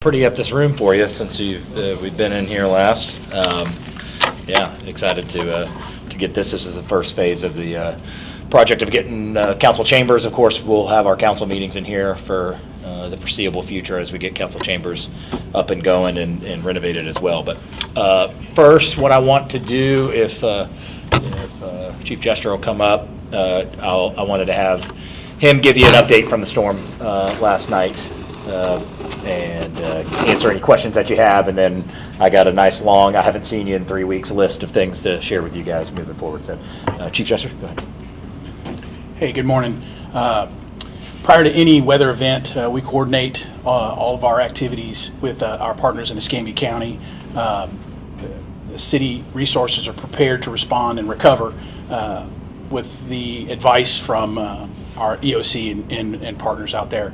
Pretty up this room for you since we've been in here last. Yeah, excited to get this. This is the first phase of the project of getting council chambers. Of course, we'll have our council meetings in here for the foreseeable future as we get council chambers up and going and renovated as well. But first, what I want to do, if Chief Jester will come up, I wanted to have him give you an update from the storm last night. And answer any questions that you have, and then I got a nice long, I haven't seen you in 3 weeks, list of things to share with you guys moving forward. So, Chief Jester, go ahead. Hey, good morning. Prior to any weather event, we coordinate all of our activities with our partners in Escambia County. The city resources are prepared to respond and recover with the advice from our EOC and partners out there.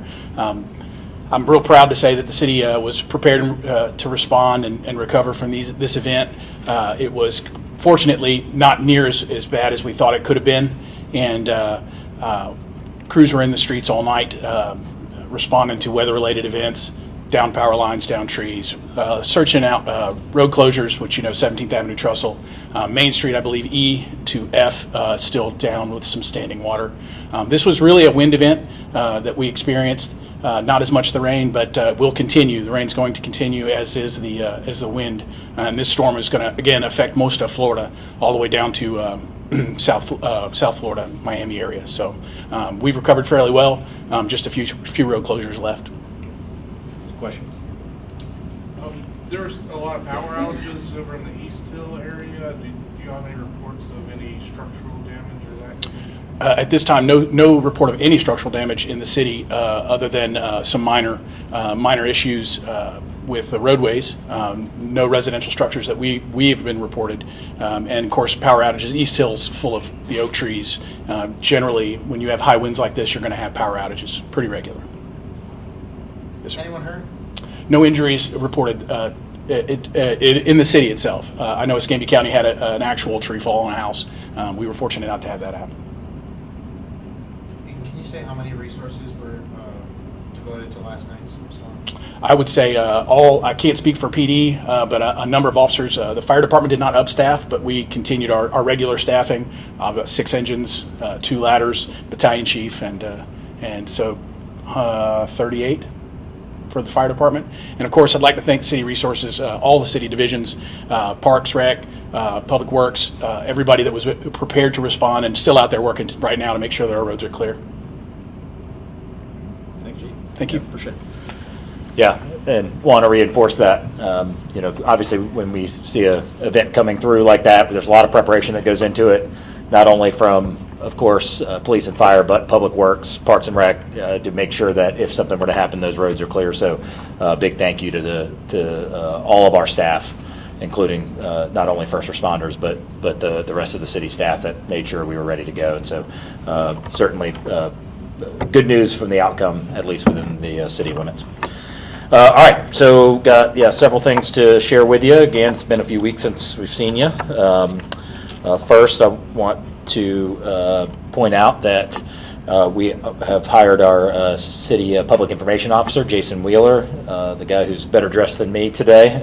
I'm real proud to say that the city was prepared to respond and recover from this event. It was fortunately not near as bad as we thought it could have been, and crews were in the streets all night responding to weather-related events, down power lines, down trees, searching out road closures, which 17th Avenue Trussell, Main Street, I believe E to F, still down with some standing water. This was really a wind event that we experienced. Not as much the rain, but will continue. The rain's going to continue, as is the wind. And this storm is going to again affect most of Florida, all the way down to South Florida, Miami area. So we've recovered fairly well. Just a few road closures left. Questions? There's a lot of power outages over in the East Hill area. Do you have any reports of any structural damage or that? At this time, no report of any structural damage in the city, other than some minor issues with the roadways. No residential structures that we have been reported, and of course power outages. East Hill's full of the oak trees. Generally, when you have high winds like this, you're going to have power outages pretty regular. Yes, sir. Anyone hurt? No injuries reported in the city itself. I know Escambia County had an actual tree fall on a house. We were fortunate not to have that happen. Can you say how many resources were devoted to last night's storm? I would say I can't speak for PD, but a number of officers. The fire department did not up staff, but we continued our regular staffing. 6 engines, 2 ladders, battalion chief, and so 38 for the fire department. And of course, I'd like to thank City Resources, all the city divisions, Parks, Rec, Public Works, everybody that was prepared to respond and still out there working right now to make sure that our roads are clear. Thank you. Thank you. Appreciate it. Yeah, and want to reinforce that. Obviously, when we see an event coming through like that, there's a lot of preparation that goes into it, not only from, of course, police and fire, but Public Works, Parks and Rec, to make sure that if something were to happen, those roads are clear. So, big thank you to all of our staff, including not only first responders, but the rest of the city staff that made sure we were ready to go. And so, certainly, good news from the outcome, at least within the city limits. All right, so got several things to share with you. Again, it's been a few weeks since we've seen you. First, I want to point out that we have hired our city public information officer, Jason Wheeler, the guy who's better dressed than me today,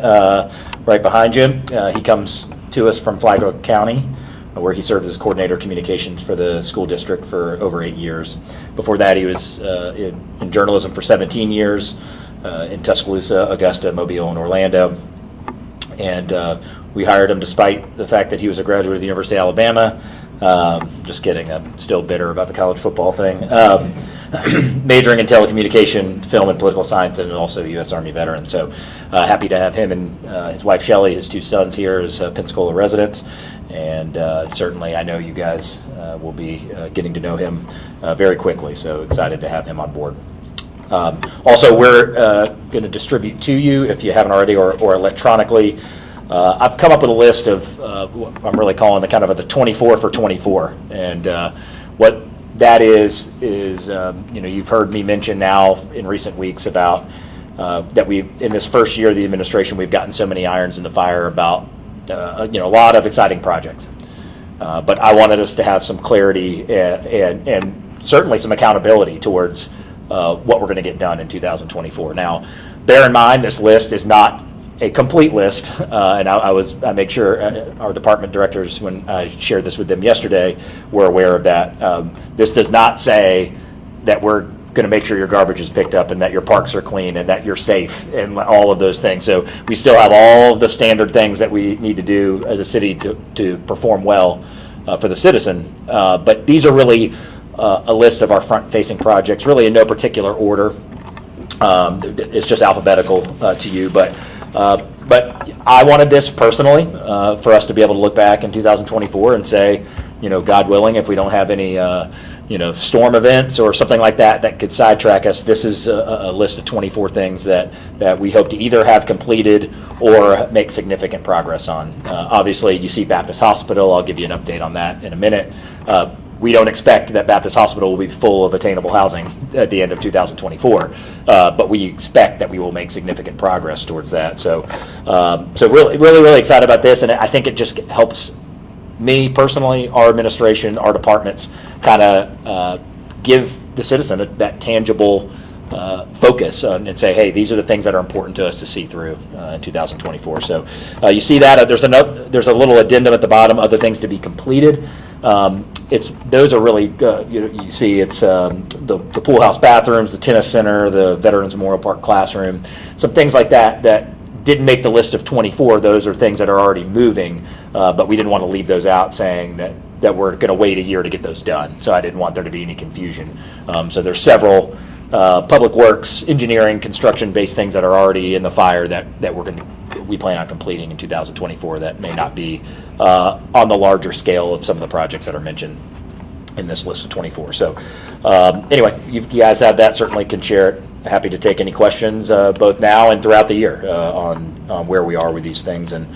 right behind you. He comes to us from Flagler County, where he served as coordinator of communications for the school district for over 8 years. Before that, he was in journalism for 17 years in Tuscaloosa, Augusta, Mobile, and Orlando. And we hired him despite the fact that he was a graduate of the University of Alabama. Just kidding, I'm still bitter about the college football thing. Majoring in telecommunication, film, and political science, and also a U.S. Army veteran. So happy to have him and his wife Shelley, his 2 sons here as Pensacola residents. And certainly I know you guys will be getting to know him very quickly, so excited to have him on board. Also, we're going to distribute to you, if you haven't already, or electronically. I've come up with a list of what I'm really calling the 24 for 24, and what that is you've heard me mention now in recent weeks about that we, in this first year of the administration, we've gotten so many irons in the fire about a lot of exciting projects, but I wanted us to have some clarity and certainly some accountability towards what we're going to get done in 2024. Now, bear in mind, this list is not a complete list, and I make sure our department directors, when I shared this with them yesterday, were aware of that. This does not say that we're going to make sure your garbage is picked up and that your parks are clean and that you're safe and all of those things. So we still have all the standard things that we need to do as a city to perform well for the citizen. But these are really a list of our front-facing projects, really in no particular order. It's just alphabetical to you, but I wanted this personally for us to be able to look back in 2024 and say, God willing, if we don't have any storm events or something like that could sidetrack us, this is a list of 24 things that we hope to either have completed or make significant progress on. Obviously, you see Baptist Hospital. I'll give you an update on that in a minute. We don't expect that Baptist Hospital will be full of attainable housing at the end of 2024, but we expect that we will make significant progress towards that. So really excited about this, and I think it just helps me personally, our administration, our departments, kind of give the citizen that tangible focus and say, hey, these are the things that are important to us to see through in 2024. So you see that there's a little addendum at the bottom, other things to be completed. Those are really you see it's the pool house bathrooms, the tennis center, the Veterans Memorial Park classroom, some things like that didn't make the list of 24. Those are things that are already moving, but we didn't want to leave those out, saying that we're going to wait a year to get those done. So I didn't want there to be any confusion. So there's several public works, engineering, construction-based things that are already in the fire that we plan on completing in 2024 that may not be on the larger scale of some of the projects that are mentioned in this list of 24. So anyway, you guys have that, certainly can share it. Happy to take any questions both now and throughout the year on where we are with these things, and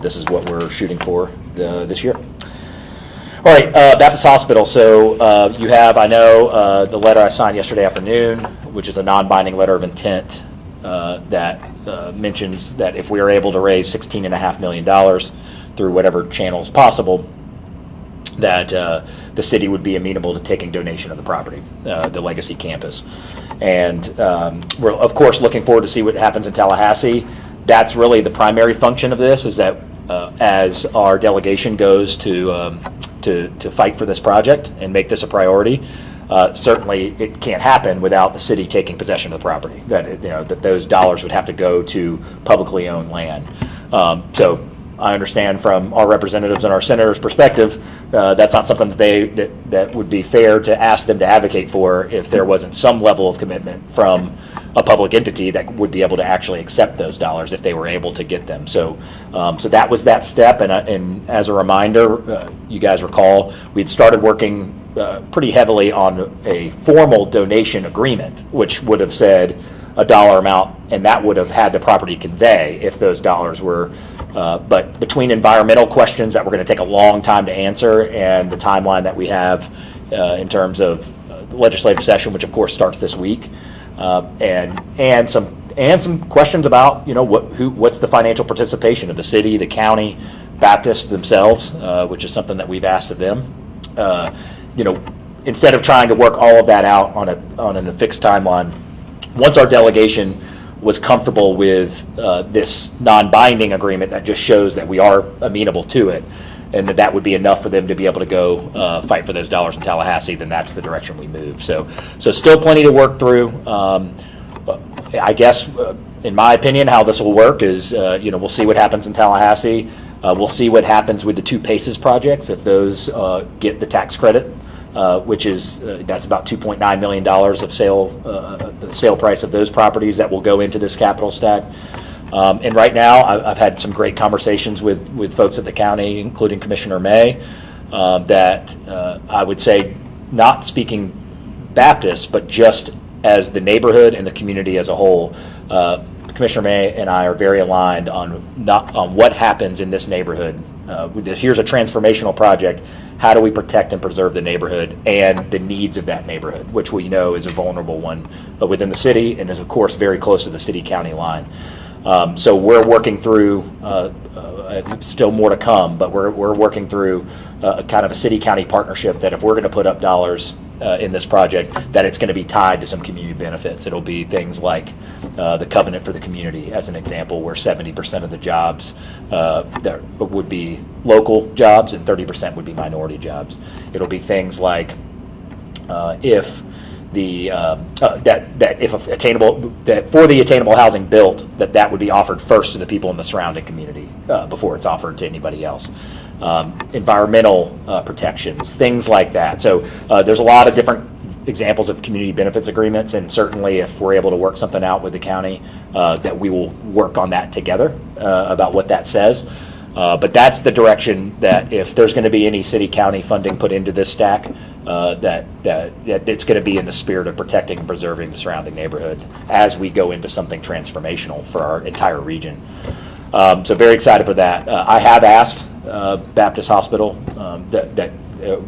this is what we're shooting for this year. All right, Baptist Hospital. So you have, I know, the letter I signed yesterday afternoon, which is a non-binding letter of intent that mentions that if we are able to raise $16.5 million through whatever channels possible, that the city would be amenable to taking donation of the property, the Legacy campus. And we're, of course, looking forward to see what happens in Tallahassee. That's really the primary function of this, is that as our delegation goes to fight for this project and make this a priority, certainly it can't happen without the city taking possession of the property. That those dollars would have to go to publicly owned land. So I understand from our representatives and our senators' perspective, that's not something that would be fair to ask them to advocate for if there wasn't some level of commitment from a public entity that would be able to actually accept those dollars if they were able to get them. So that was that step. And as a reminder, you guys recall, we'd started working pretty heavily on a formal donation agreement, which would have said a dollar amount, and that would have had the property convey if those dollars were. But between environmental questions that we're going to take a long time to answer and the timeline that we have in terms of the legislative session, which of course starts this week, and some questions about what's the financial participation of the city, the county, Baptists themselves, which is something that we've asked of them. Instead of trying to work all of that out on a fixed timeline, once our delegation was comfortable with this non-binding agreement that just shows that we are amenable to it, and that would be enough for them to be able to go fight for those dollars in Tallahassee, then that's the direction we move. So still plenty to work through. I guess, in my opinion, how this will work is, we'll see what happens in Tallahassee. We'll see what happens with the two PACES projects, if those get the tax credit, which is that's about $2.9 million of the sale price of those properties that will go into this capital stack. And right now, I've had some great conversations with folks at the county, including Commissioner May, that I would say, not speaking Baptist, but just as the neighborhood and the community as a whole, Commissioner May and I are very aligned on what happens in this neighborhood. Here's a transformational project. How do we protect and preserve the neighborhood and the needs of that neighborhood, which we know is a vulnerable one within the city and is, of course, very close to the city-county line. So we're working through, still more to come, but we're working through kind of a city-county partnership that if we're going to put up dollars in this project, that it's going to be tied to some community benefits. It'll be things like the covenant for the community, as an example, where 70% of the jobs that would be local jobs and 30% would be minority jobs. It'll be things like if the that if attainable, that for the attainable housing built, that would be offered first to the people in the surrounding community before it's offered to anybody else. Environmental protections, things like that. So there's a lot of different examples of community benefits agreements, and certainly if we're able to work something out with the county, that we will work on that together about what that says. But that's the direction that if there's going to be any city-county funding put into this stack, that it's going to be in the spirit of protecting and preserving the surrounding neighborhood as we go into something transformational for our entire region. So very excited for that. I have asked Baptist Hospital that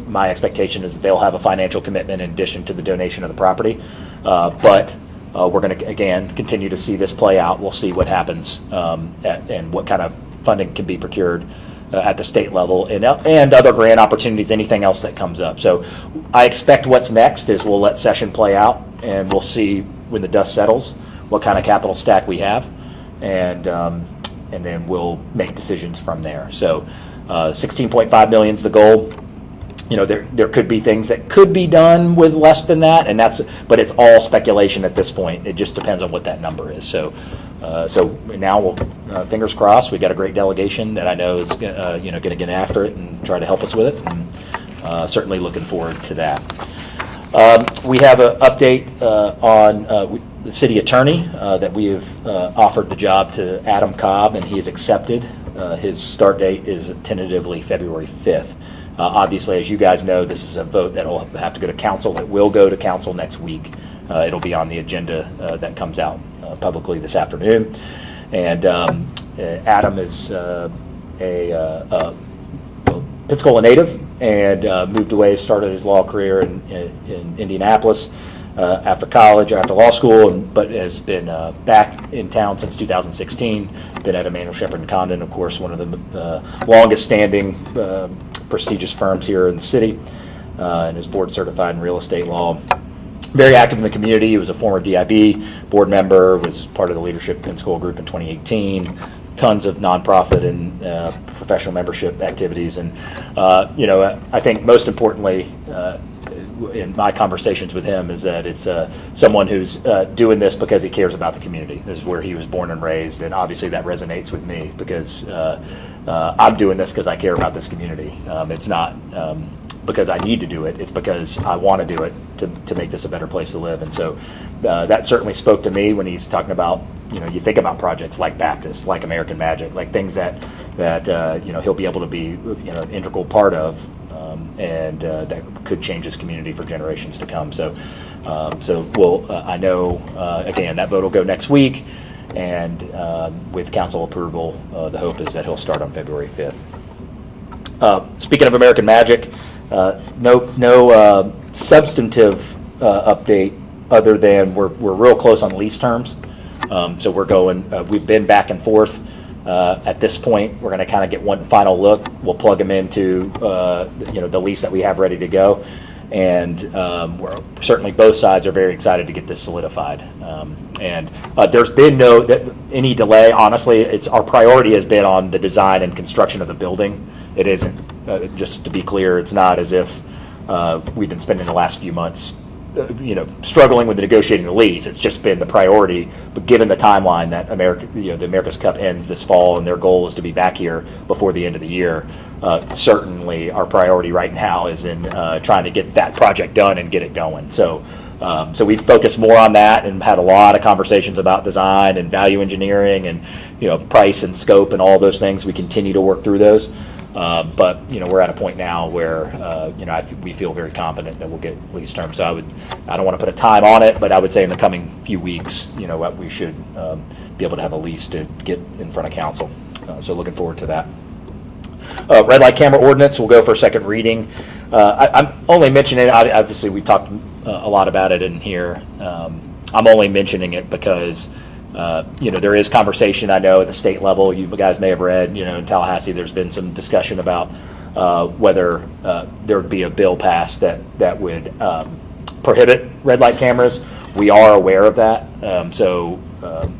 my expectation is that they'll have a financial commitment in addition to the donation of the property. But we're going to, again, continue to see this play out. We'll see what happens and what kind of funding can be procured at the state level and other grant opportunities, anything else that comes up. So I expect what's next is we'll let session play out, and we'll see when the dust settles what kind of capital stack we have, and then we'll make decisions from there. So 16.5 million is the goal. You know, there could be things that could be done with less than that, but it's all speculation at this point. It just depends on what that number is. So now we'll fingers crossed. We got a great delegation that I know is going to get after it and try to help us with it, and certainly looking forward to that. We have an update on the city attorney that we have offered the job to Adam Cobb, and he has accepted. His start date is tentatively February 5th. Obviously, as you guys know, this is a vote that will have to go to council. It will go to council next week. It'll be on the agenda that comes out publicly this afternoon. And Adam is a Pensacola native and moved away, started his law career in Indianapolis after college, after law school, but has been back in town since 2016. Been at Emanuel Shepherd and Condon, of course, one of the longest standing prestigious firms here in the city, and is board certified in real estate law. Very active in the community. He was a former DIB board member, was part of the leadership Pensacola group in 2018, tons of nonprofit and professional membership activities. And, I think most importantly, in my conversations with him, is that it's someone who's doing this because he cares about the community. This is where he was born and raised, and obviously that resonates with me because I'm doing this because I care about this community. It's not because I need to do it. It's because I want to do it to make this a better place to live. And so that certainly spoke to me when he's talking about, you think about projects like Baptist, like American Magic, like things that he'll be able to be an integral part of, and that could change his community for generations to come. So we'll I know again that vote will go next week, and with council approval, the hope is that he'll start on February 5th. Speaking of American Magic, no substantive update other than we're real close on lease terms. So we're going. We've been back and forth. At this point, we're going to kind of get one final look. We'll plug them into the lease that we have ready to go, and we're certainly both sides are very excited to get this solidified. And there's been any delay. Honestly, our priority has been on the design and construction of the building. It isn't, just to be clear, it's not as if we've been spending the last few months struggling with negotiating the lease. It's just been the priority. But given the timeline that the America's Cup ends this fall, and their goal is to be back here before the end of the year, certainly our priority right now is in trying to get that project done and get it going. So we've focused more on that and had a lot of conversations about design and value engineering and price and scope and all those things. We continue to work through those. But we're at a point now where we feel very confident that we'll get lease terms. So I don't want to put a time on it, but I would say in the coming few weeks, we should be able to have a lease to get in front of council. So looking forward to that. Red light camera ordinance will go for a second reading. I'm only mentioning it. Obviously, we talked a lot about it in here. I'm only mentioning it because there is conversation, I know, at the state level. You guys may have read, in Tallahassee, there's been some discussion about whether there would be a bill passed that would prohibit red light cameras. We are aware of that.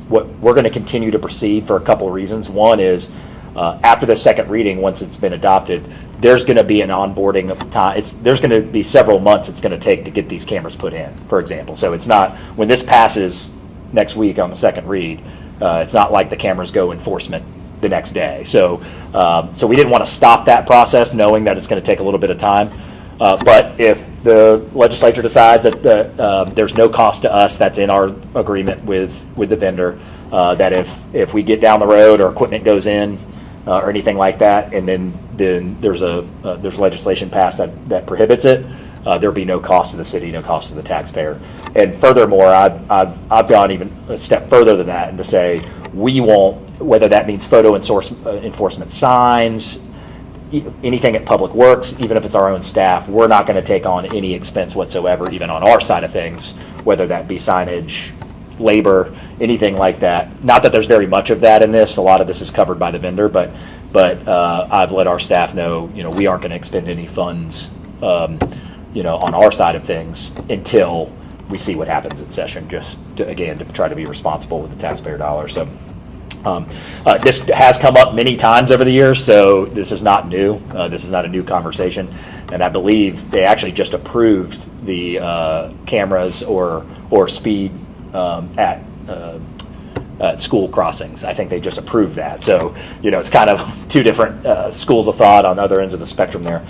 What we're going to continue to proceed for a couple of reasons. One is after the second reading, once it's been adopted, there's going to be an onboarding of time. There's going to be several months it's going to take to get these cameras put in, for example. So it's not, when this passes next week on the second read, it's not like the cameras go enforcement the next day. So we didn't want to stop that process knowing that it's going to take a little bit of time. But if the legislature decides that there's no cost to us, that's in our agreement with the vendor, that if we get down the road or equipment goes in or anything like that, and then there's legislation passed that prohibits it, there'll be no cost to the city, no cost to the taxpayer. And furthermore, I've gone even a step further than that, and to say we won't, whether that means photo enforcement signs, anything at Public Works, even if it's our own staff, we're not going to take on any expense whatsoever, even on our side of things, whether that be signage, labor, anything like that. Not that there's very much of that in this. A lot of this is covered by the vendor, but I've let our staff know, we aren't going to expend any funds, on our side of things until we see what happens in session, just to try to be responsible with the taxpayer dollars. So this has come up many times over the years, so this is not new. This is not a new conversation, and I believe they actually just approved the cameras or speed at school crossings. I think they just approved that. So it's kind of two different schools of thought on other ends of the spectrum there.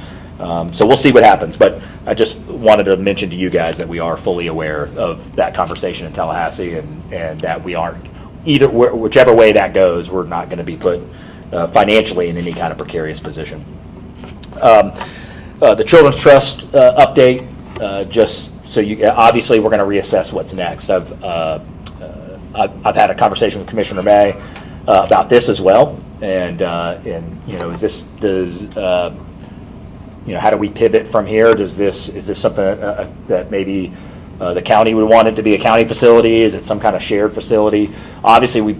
So we'll see what happens, but I just wanted to mention to you guys that we are fully aware of that conversation in Tallahassee, and that we aren't, whichever way that goes, we're not going to be put financially in any kind of precarious position. The Children's Trust update, just so obviously we're going to reassess what's next. I've had a conversation with Commissioner May about this as well, and how do we pivot from here? Is this something that maybe the county would want it to be a county facility? Is it some kind of shared facility? Obviously,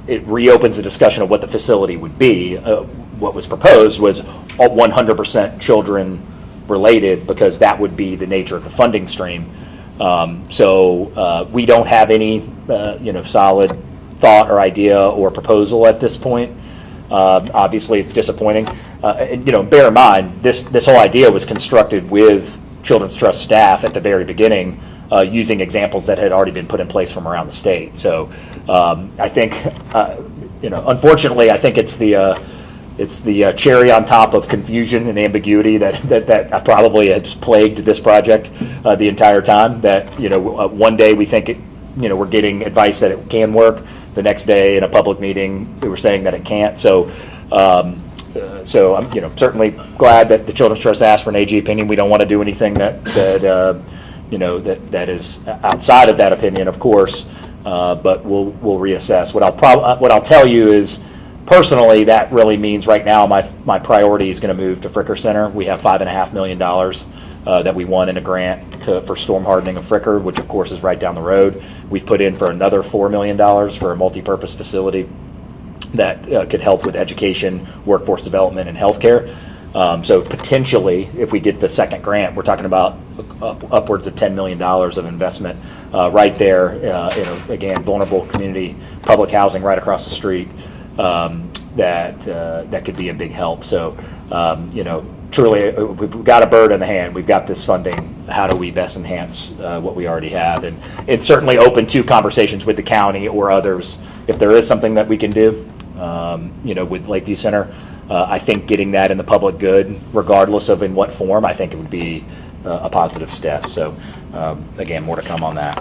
it reopens the discussion of what the facility would be. What was proposed was 100% children related, because that would be the nature of the funding stream. So we don't have any solid thought or idea or proposal at this point. Obviously, it's disappointing. And bear in mind, this whole idea was constructed with Children's Trust staff at the very beginning, using examples that had already been put in place from around the state. So I think, unfortunately, I think it's the cherry on top of confusion and ambiguity that probably has plagued this project the entire time. That one day we think we're getting advice that it can work. The next day in a public meeting, we were saying that it can't. So I'm certainly glad that the Children's Trust asked for an AG opinion. We don't want to do anything that is outside of that opinion, of course. But we'll reassess. What I'll tell you is, personally, that really means right now my priority is going to move to Fricker Center. We have $5.5 million that we won in a grant for storm hardening of Fricker, which of course is right down the road. We've put in for another $4 million for a multi-purpose facility that could help with education, workforce development, and healthcare. So potentially, if we get the second grant, we're talking about upwards of $10 million of investment right there again, vulnerable community, public housing right across the street. That could be a big help. So, truly, we've got a bird in the hand. We've got this funding. How do we best enhance what we already have? And it's certainly open to conversations with the county or others if there is something that we can do. With Lakeview Center, I think getting that in the public good, regardless of in what form, I think it would be a positive step. So, again, more to come on that.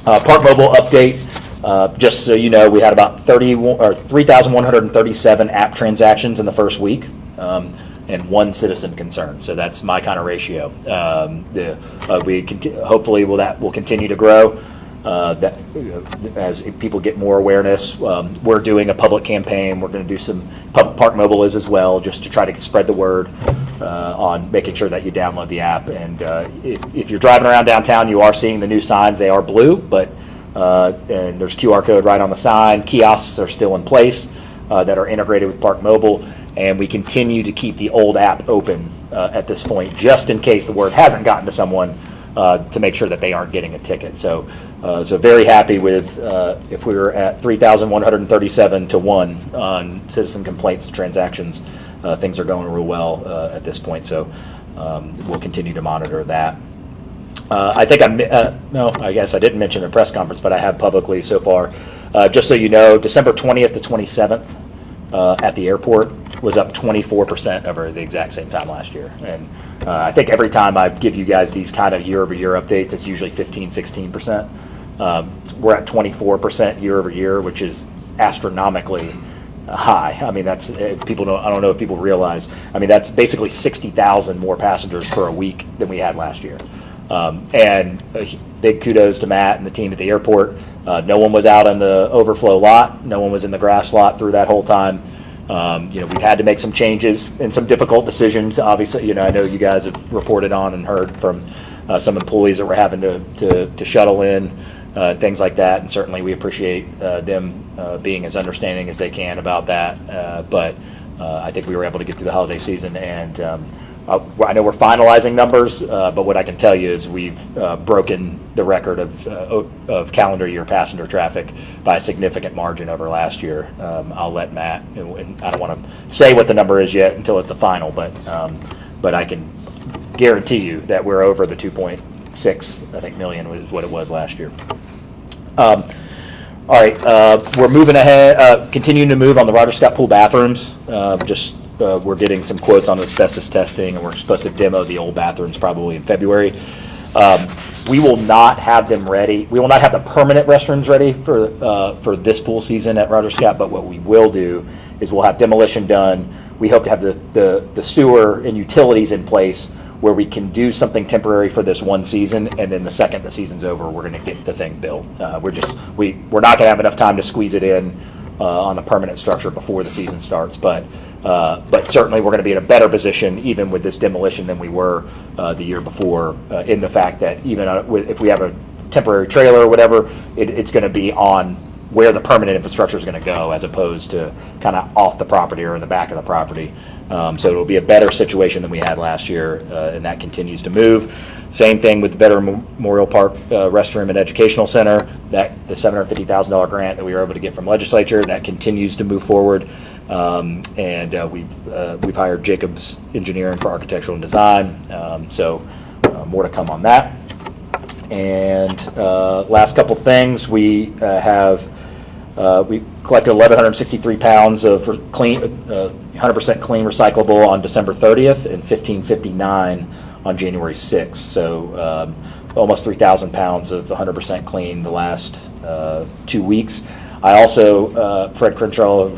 Park Mobile update. Just so you know, we had about 3,137 app transactions in the first week, and one citizen concern. So that's my kind of ratio. Hopefully that will continue to grow. As people get more awareness, we're doing a public campaign. We're going to do some Park Mobile is as well, just to try to spread the word on making sure that you download the app. And if you're driving around downtown, you are seeing the new signs. They are blue, but and there's QR code right on the sign. Kiosks are still in place that are integrated with Park Mobile. and we continue to keep the old app open at this point, just in case the word hasn't gotten to someone, to make sure that they aren't getting a ticket. So very happy with, if we were at 3,137 to 1 on citizen complaints to transactions, things are going real well at this point. So we'll continue to monitor that. I think no, I guess I didn't mention in a press conference, but I have publicly so far. Just so you know, December 20th to 27th at the airport was up 24% over the exact same time last year. And I think every time I give you guys these kind of year-over-year updates, it's usually 15, 16%. We're at 24% year-over-year, which is astronomically high. I mean, that's people don't. I don't know if people realize. I mean, that's basically 60,000 more passengers for a week than we had last year. And big kudos to Matt and the team at the airport. No one was out on the overflow lot. No one was in the grass lot through that whole time. We've had to make some changes and some difficult decisions. Obviously, I know you guys have reported on and heard from some employees that were having to shuttle in, things like that. And certainly we appreciate them being as understanding as they can about that. But I think we were able to get through the holiday season, and I know we're finalizing numbers, but what I can tell you is we've broken the record of calendar year passenger traffic by a significant margin over last year. I'll let Matt, and I don't want to say what the number is yet until it's the final, but I can guarantee you that we're over the 2.6 million was what it was last year. All right, we're moving ahead, continuing to move on the Roger Scott Pool bathrooms. We're getting some quotes on asbestos testing, and we're supposed to demo the old bathrooms probably in February. We will not have them ready. We will not have the permanent restrooms ready for this pool season at Roger Scott, but what we will do is we'll have demolition done. We hope to have the sewer and utilities in place where we can do something temporary for this one season, and then the second the season's over, we're going to get the thing built. We're not going to have enough time to squeeze it in on a permanent structure before the season starts, but certainly we're going to be in a better position even with this demolition than we were the year before, in the fact that even if we have a temporary trailer or whatever, it's going to be on where the permanent infrastructure is going to go, as opposed to kind of off the property or in the back of the property. So it'll be a better situation than we had last year, and that continues to move. Same thing with the Better Memorial Park Restroom and Educational Center. The $750,000 grant that we were able to get from legislature, that continues to move forward. And we've hired Jacobs Engineering for architectural and design. So more to come on that. And last couple things, we collected 1,163 pounds of clean, 100% clean recyclable on December 30th and 1,559 on January 6th. So almost 3,000 pounds of 100% clean the last 2 weeks. I also, Fred Crenshaw,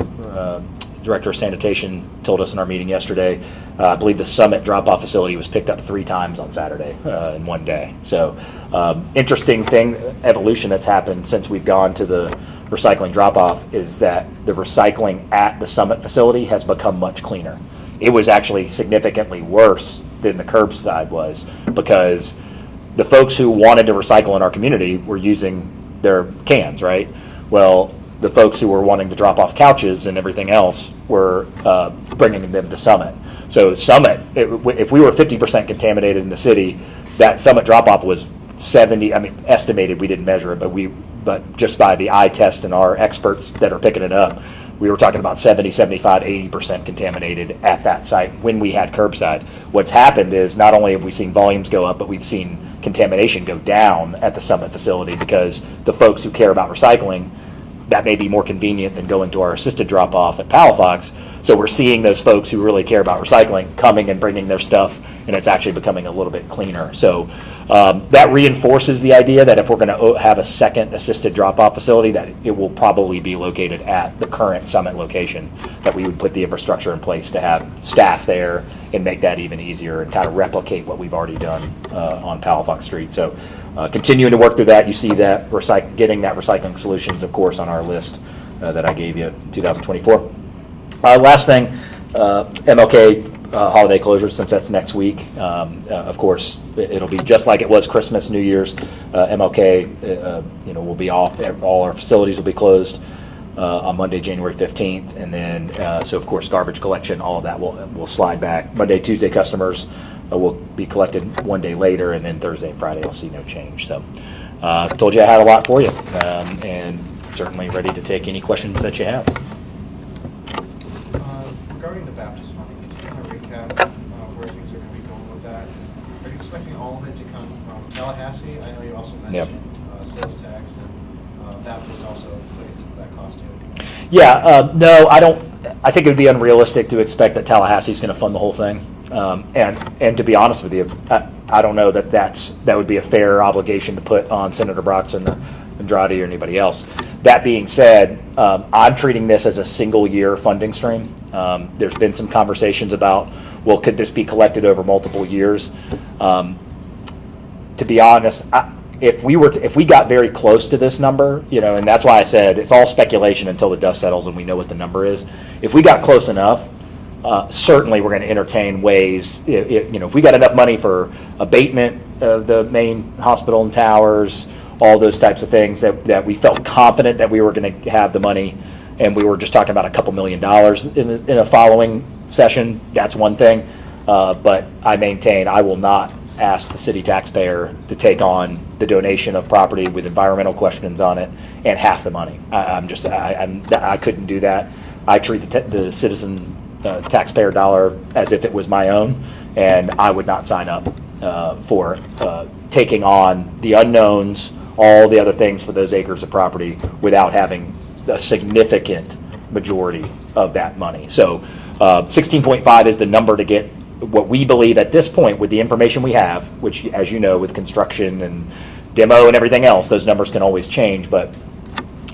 Director of Sanitation, told us in our meeting yesterday, I believe the Summit drop-off facility was picked up 3 times on Saturday in one day. So interesting evolution that's happened since we've gone to the recycling drop-off is that the recycling at the Summit facility has become much cleaner. It was actually significantly worse than the Curbside was, because the folks who wanted to recycle in our community were using their cans, right? Well, the folks who were wanting to drop off couches and everything else were bringing them to Summit. So Summit, if we were 50% contaminated in the city, that Summit drop-off was 70, estimated, we didn't measure it, but just by the eye test and our experts that are picking it up, we were talking about 70, 75, 80% contaminated at that site when we had Curbside. What's happened is not only have we seen volumes go up, but we've seen contamination go down at the Summit facility, because the folks who care about recycling, that may be more convenient than going to our assisted drop-off at Palafox. So we're seeing those folks who really care about recycling coming and bringing their stuff, and it's actually becoming a little bit cleaner. So that reinforces the idea that if we're going to have a second assisted drop-off facility, that it will probably be located at the current Summit location, that we would put the infrastructure in place to have staff there and make that even easier and kind of replicate what we've already done on Palafox Street. So continuing to work through that. You see that getting that recycling solutions, of course, on our list that I gave you in 2024. Last thing, MLK holiday closures, since that's next week. Of course, it'll be just like it was Christmas, New Year's. MLK, will be off. All our facilities will be closed. on Monday, January 15th. And then, so of course, garbage collection, all of that will slide back. Monday, Tuesday customers will be collected one day later, and then Thursday and Friday you'll see no change. So told you I had a lot for you, and certainly ready to take any questions that you have. Regarding the Baptist funding, can you kind of recap where things are going to be going with that? Are you expecting all of it to come from Tallahassee? I know you also mentioned sales tax, and Baptist also played some of that cost too. Yeah, no, I don't. I think it would be unrealistic to expect that Tallahassee is going to fund the whole thing. And to be honest with you, I don't know that would be a fair obligation to put on Senator Broxton or Andrade or anybody else. That being said, I'm treating this as a single year funding stream. There's been some conversations about, well, could this be collected over multiple years? To be honest, if we got very close to this number, and that's why I said it's all speculation until the dust settles and we know what the number is. If we got close enough, certainly we're going to entertain ways. If we got enough money for abatement of the main hospital and towers, all those types of things that we felt confident that we were going to have the money, and we were just talking about a couple $1 million in a following session, that's one thing. But I maintain I will not ask the city taxpayer to take on the donation of property with environmental questions on it and half the money. I couldn't do that. I treat the citizen taxpayer dollar as if it was my own, and I would not sign up for taking on the unknowns, all the other things for those acres of property without having a significant majority of that money. So 16.5 is the number to get what we believe at this point with the information we have, which, as you know, with construction and demo and everything else, those numbers can always change, but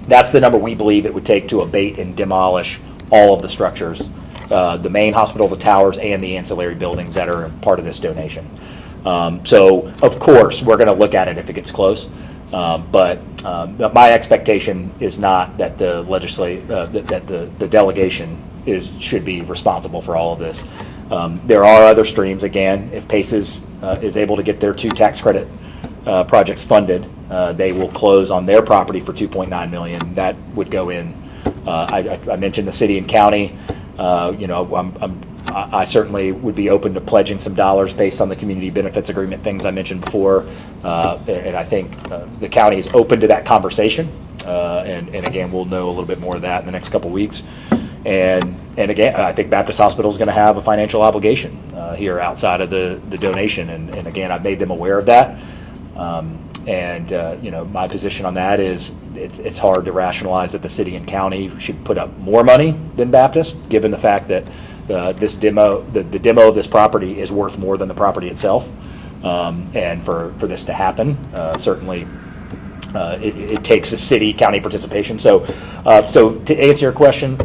that's the number we believe it would take to abate and demolish all of the structures, the main hospital, the towers, and the ancillary buildings that are part of this donation. So, of course, we're going to look at it if it gets close, but my expectation is not that the the delegation should be responsible for all of this. There are other streams. Again, if Paces is able to get their 2 tax credit projects funded, they will close on their property for $2.9 million. That would go in. I mentioned the city and county. I certainly would be open to pledging some dollars based on the community benefits agreement things I mentioned before, and I think the county is open to that conversation. And again, we'll know a little bit more of that in the next couple weeks. And again, I think Baptist Hospital is going to have a financial obligation here outside of the donation. And again, I've made them aware of that. My position on that is it's hard to rationalize that the city and county should put up more money than Baptist, given the fact that the demo of this property is worth more than the property itself. And for this to happen, certainly it takes a city-county participation. So to answer your question,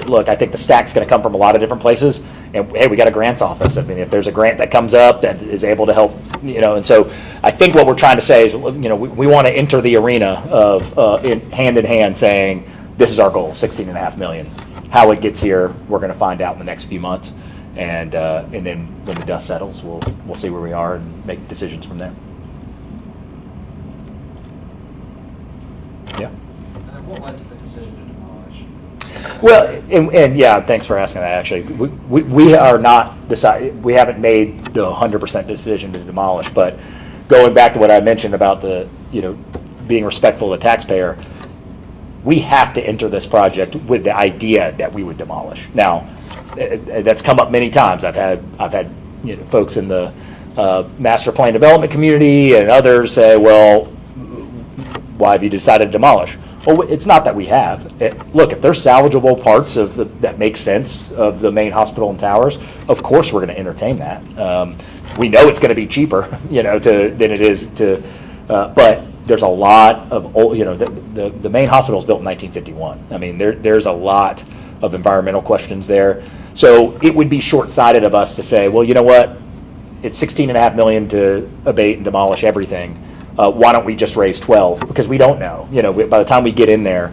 look, I think the stack's going to come from a lot of different places. And hey, we got a grants office. I mean, if there's a grant that comes up that is able to help, and so I think what we're trying to say is, we want to enter the arena of hand in hand saying, this is our goal, $16.5 million. How it gets here, we're going to find out in the next few months. And then when the dust settles, we'll see where we are and make decisions from there. Yeah. And then what led to the decision to demolish? Well, and yeah, thanks for asking that. Actually, we are not we haven't made the 100% decision to demolish. But going back to what I mentioned about the being respectful of the taxpayer, we have to enter this project with the idea that we would demolish. Now, that's come up many times. I've had folks in the master plan development community and others say, well, why have you decided to demolish? Well, it's not that we have. Look, if there's salvageable parts that make sense of the main hospital and towers, of course we're going to entertain that. We know it's going to be cheaper, than it is to, but there's a lot of old, the main hospital was built in 1951. I mean, there's a lot of environmental questions there. So it would be short-sighted of us to say, well, you know what? It's $16.5 million to abate and demolish everything. Why don't we just raise 12? Because we don't know. By the time we get in there,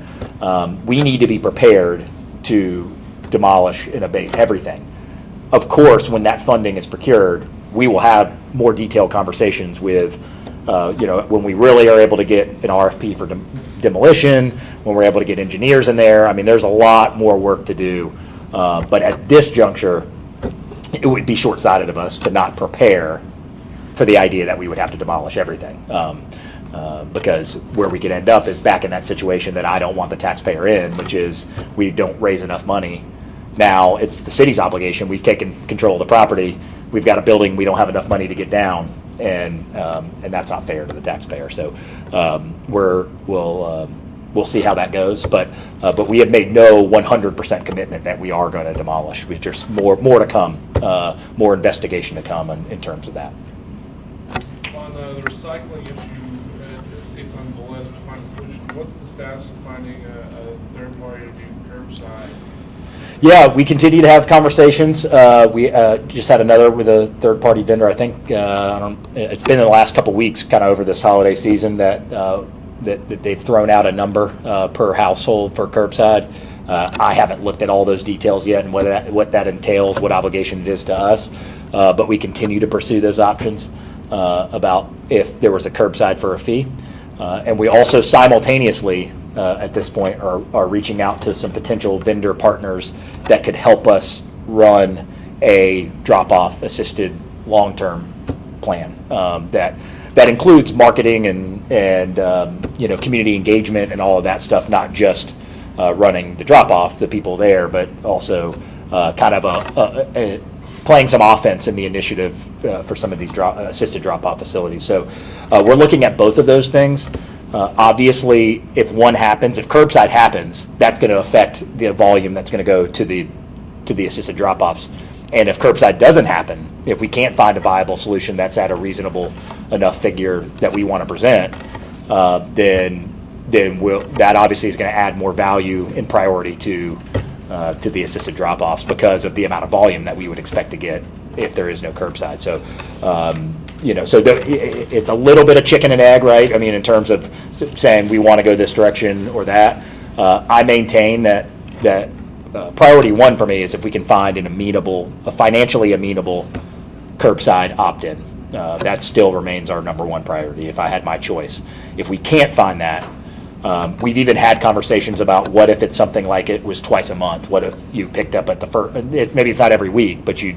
we need to be prepared to demolish and abate everything. Of course, when that funding is procured, we will have more detailed conversations with, when we really are able to get an RFP for demolition, when we're able to get engineers in there. I mean, there's a lot more work to do. But at this juncture, it would be short-sighted of us to not prepare for the idea that we would have to demolish everything. Because where we could end up is back in that situation that I don't want the taxpayer in, which is we don't raise enough money. Now it's the city's obligation. We've taken control of the property. We've got a building we don't have enough money to get down, and that's not fair to the taxpayer. So we'll see how that goes. But we have made no 100% commitment that we are going to demolish. We just more to come, more investigation to come in terms of that. On the recycling issue, it seems on the list to find a solution. What's the status of finding a third party to do curbside? Yeah, we continue to have conversations. We just had another with a third-party vendor. I think it's been in the last couple weeks, kind of over this holiday season, that they've thrown out a number per household for curbside. I haven't looked at all those details yet and what that entails, what obligation it is to us. But we continue to pursue those options about if there was a curbside for a fee. And we also simultaneously, at this point, are reaching out to some potential vendor partners that could help us run a drop-off assisted long-term plan that includes marketing and community engagement and all of that stuff, not just running the drop-off, the people there, but also kind of playing some offense in the initiative for some of these assisted drop-off facilities. So we're looking at both of those things. Obviously, if curbside happens, that's going to affect the volume that's going to go to the assisted drop-offs. And if curbside doesn't happen, if we can't find a viable solution that's at a reasonable enough figure that we want to present, then that obviously is going to add more value in priority to the assisted drop-offs because of the amount of volume that we would expect to get if there is no curbside. So, it's a little bit of chicken and egg, right? I mean, in terms of saying we want to go this direction or that. I maintain that priority one for me is if we can find a financially amenable curbside opt-in. That still remains our number one priority if I had my choice. If we can't find that, we've even had conversations about what if it's something like it was twice a month. What if you picked up at the first? Maybe it's not every week, but you'd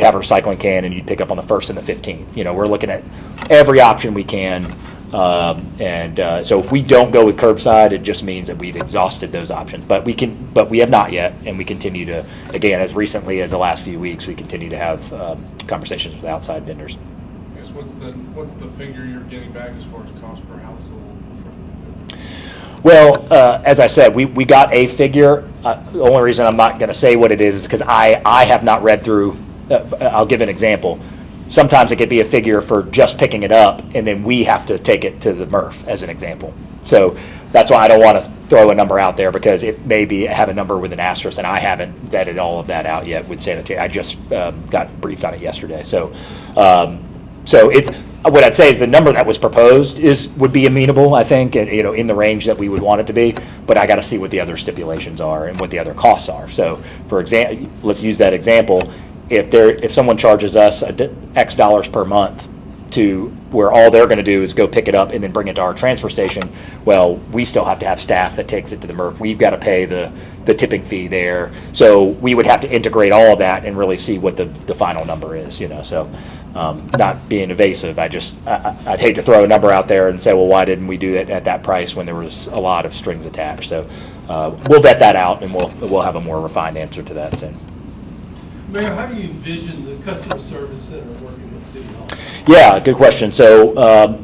have a recycling can and you'd pick up on the 1st and the 15th. We're looking at every option we can. So if we don't go with curbside, it just means that we've exhausted those options. But we have not yet, and we continue to, again, as recently as the last few weeks, we continue to have conversations with outside vendors. I guess what's the figure you're getting back as far as cost per household? Well, as I said, we got a figure. The only reason I'm not going to say what it is because I have not read through. I'll give an example. Sometimes it could be a figure for just picking it up, and then we have to take it to the MRF as an example. So that's why I don't want to throw a number out there because it may have a number with an asterisk, and I haven't vetted all of that out yet with sanitary. I just got briefed on it yesterday. So what I'd say is the number that was proposed would be amenable, I think, and in the range that we would want it to be. But I got to see what the other stipulations are and what the other costs are. So, for example, let's use that example. If someone charges us X dollars per month to where all they're going to do is go pick it up and then bring it to our transfer station, well, we still have to have staff that takes it to the MRF. We've got to pay the tipping fee there. So we would have to integrate all of that and really see what the final number is. So. Not being evasive, I'd hate to throw a number out there and say, well, why didn't we do it at that price when there was a lot of strings attached? So we'll vet that out, and we'll have a more refined answer to that soon. Mayor, how do you envision the customer service center working with City Hall? Yeah, good question. So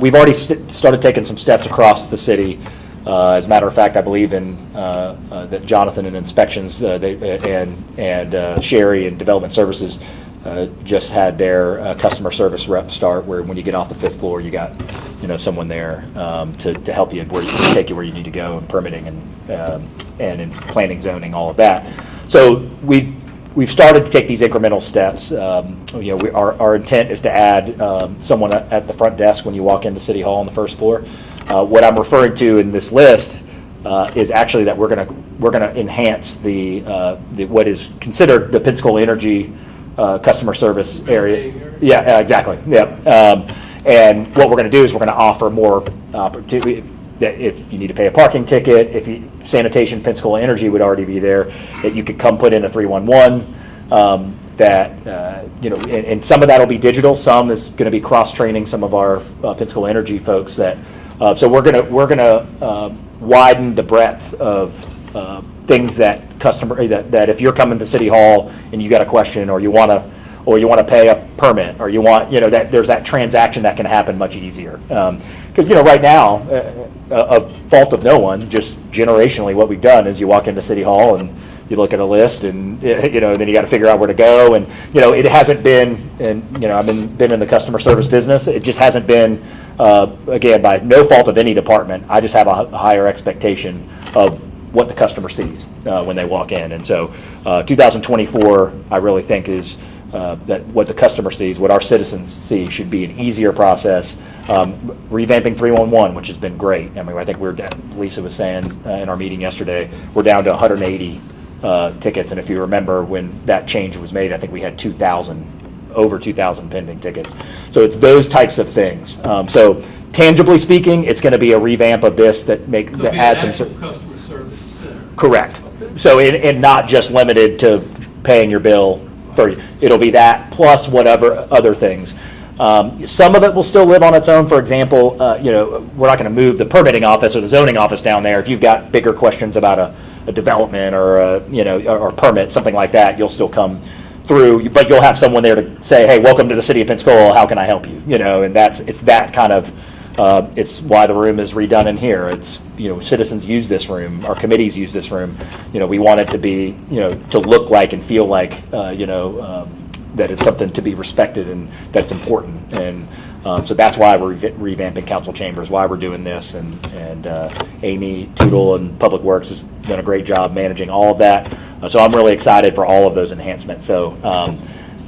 we've already started taking some steps across the city. As a matter of fact, I believe in that Jonathan in inspections and Sherry in development services just had their customer service rep start, where when you get off the 5th floor, you got someone there to help you take you where you need to go, and permitting and in planning, zoning, all of that. So we've started to take these incremental steps. Our intent is to add someone at the front desk when you walk into City Hall on the 1st floor. What I'm referring to in this list is actually that we're gonna enhance the what is considered the Pensacola Energy customer service area. Yeah, exactly. Yeah. And what we're going to do is we're going to offer more opportunity. that if you need to pay a parking ticket, if you, sanitation, Pensacola Energy would already be there, that you could come put in a 311. And some of that will be digital. Some is going to be cross training some of our Pensacola Energy folks. So we're gonna widen the breadth of things that that if you're coming to City Hall and you got a question, or you want to pay a permit, or you want, that there's that transaction that can happen much easier. Because right now, a fault of no one, just generationally, what we've done is you walk into City Hall and you look at a list, and then you got to figure out where to go, and it hasn't been, and I've been in the customer service business. It just hasn't been, again, by no fault of any department. I just have a higher expectation of what the customer sees when they walk in, and so 2024, I really think is that what the customer sees, what our citizens see, should be an easier process. Revamping 311, which has been great. I mean, I think Lisa was saying in our meeting yesterday, we're down to 180 tickets, and if you remember when that change was made, I think we had over 2,000 pending tickets. So it's those types of things. So tangibly speaking, it's going to be a revamp of this that adds some actual customer service center. Correct. So and not just limited to paying your bill. It'll be that plus whatever other things. Some of it will still live on its own. For example, we're not going to move the permitting office or the zoning office down there. If you've got bigger questions about a development or or permit, something like that, you'll still come through. But you'll have someone there to say, "Hey, welcome to the City of Pensacola. How can I help you?" And it's that kind of. It's why the room is redone in here. It's citizens use this room. Our committees use this room. We want it to be to look like and feel like that it's something to be respected and that's important. And so that's why we're revamping council chambers, why we're doing this. And Amy Tootle and Public Works has done a great job managing all of that. So I'm really excited for all of those enhancements. So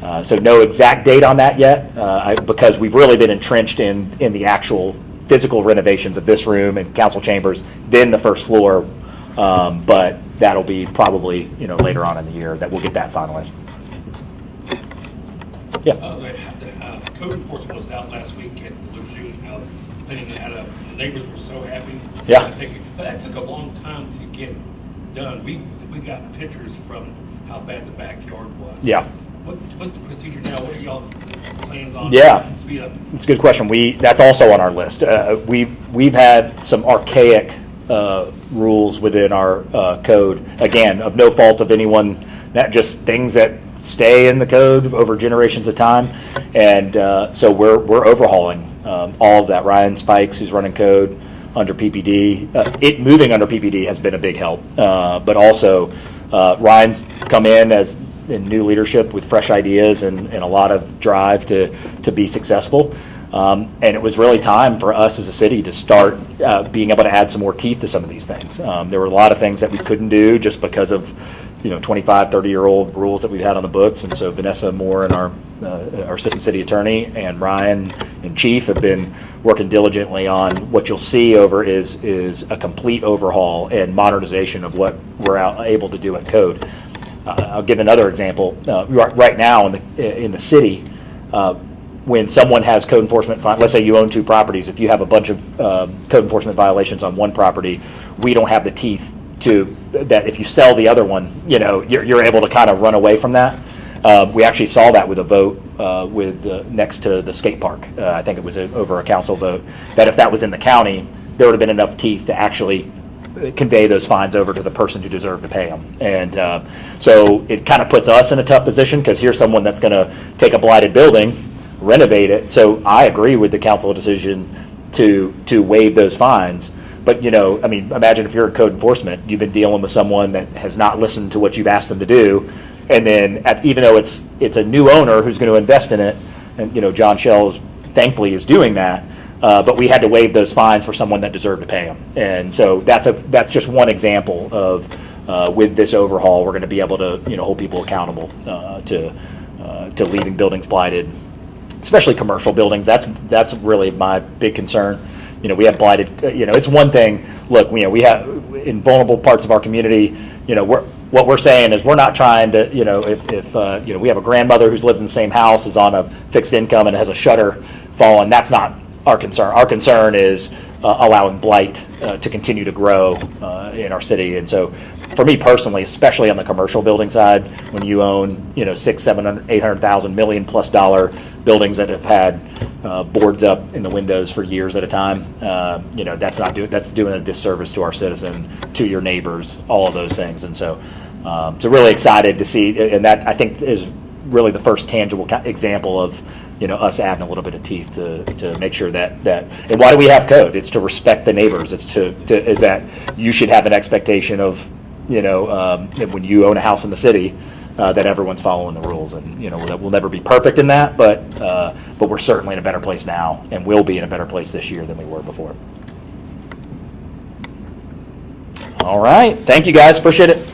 no exact date on that yet, because we've really been entrenched in the actual physical renovations of this room and council chambers, then the first floor. But that'll be probably later on in the year that we'll get that finalized. Yeah. The code enforcement was out last week at Lejeune, cleaning it out. The neighbors were so happy. Yeah. But that took a long time to get done. We got pictures from how bad the backyard was. Yeah. What's the procedure now? What are y'all plans on? Yeah. Speed up. It's a good question. That's also on our list. We've had some archaic rules within our code, again, of no fault of anyone, not just things that stay in the code over generations of time. And so we're overhauling all of that. Ryan Spikes, who's running code under PPD, it moving under PPD has been a big help. But also Ryan's come in as in new leadership with fresh ideas and a lot of drive to be successful. And it was really time for us as a city to start being able to add some more teeth to some of these things. There were a lot of things that we couldn't do just because of 25, 30-year-old rules that we've had on the books. And so Vanessa Moore and our assistant city attorney and Ryan and Chief have been working diligently on what you'll see is a complete overhaul and modernization of what we're able to do at code. I'll give another example. Right now in the city, when someone has code enforcement, let's say you own two properties, if you have a bunch of code enforcement violations on one property, we don't have the teeth that if you sell the other one, you're able to kind of run away from that. We actually saw that with a vote next to the skate park. I think it was over a council vote, that if that was in the county, there would have been enough teeth to actually convey those fines over to the person who deserved to pay them. And so it kind of puts us in a tough position, because here's someone that's going to take a blighted building, renovate it. So I agree with the council decision to waive those fines. But imagine if you're in code enforcement, you've been dealing with someone that has not listened to what you've asked them to do, and then even though it's a new owner who's going to invest in it, and John Shell thankfully is doing that. But we had to waive those fines for someone that deserved to pay them. And so that's just one example of with this overhaul, we're going to be able to hold people accountable to leaving buildings blighted, especially commercial buildings. That's really my big concern. We have blighted. It's one thing. Look, we have in vulnerable parts of our community. What we're saying is we're not trying to. If we have a grandmother who's lived in the same house, is on a fixed income and has a shutter fallen, that's not our concern. Our concern is allowing blight to continue to grow in our city. And so for me personally, especially on the commercial building side, when you own, 600, 700, 800,000, $1 million+ buildings that have had boards up in the windows for years at a time, that's doing a disservice to our citizen, to your neighbors, all of those things. And so really excited to see, and that I think is really the first tangible example of us adding a little bit of teeth to make sure that and why do we have code? It's to respect the neighbors. It's is that you should have an expectation of when you own a house in the city that everyone's following the rules, and that we'll never be perfect in that, but we're certainly in a better place now, and will be in a better place this year than we were before. All right, thank you guys, appreciate it.